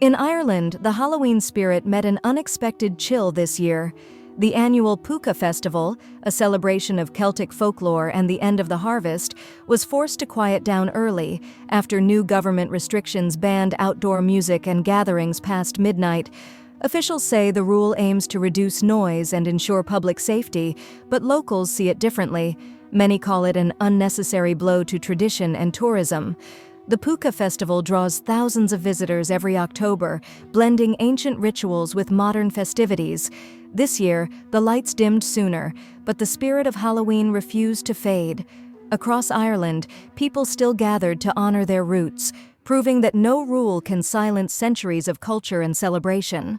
In Ireland, the Halloween spirit met an unexpected chill this year. The annual Puka Festival, a celebration of Celtic folklore and the end of the harvest, was forced to quiet down early after new government restrictions banned outdoor music and gatherings past midnight. Officials say the rule aims to reduce noise and ensure public safety, but locals see it differently. Many call it an unnecessary blow to tradition and tourism. The Puka Festival draws thousands of visitors every October, blending ancient rituals with modern festivities. This year, the lights dimmed sooner, but the spirit of Halloween refused to fade. Across Ireland, people still gathered to honor their roots, proving that no rule can silence centuries of culture and celebration.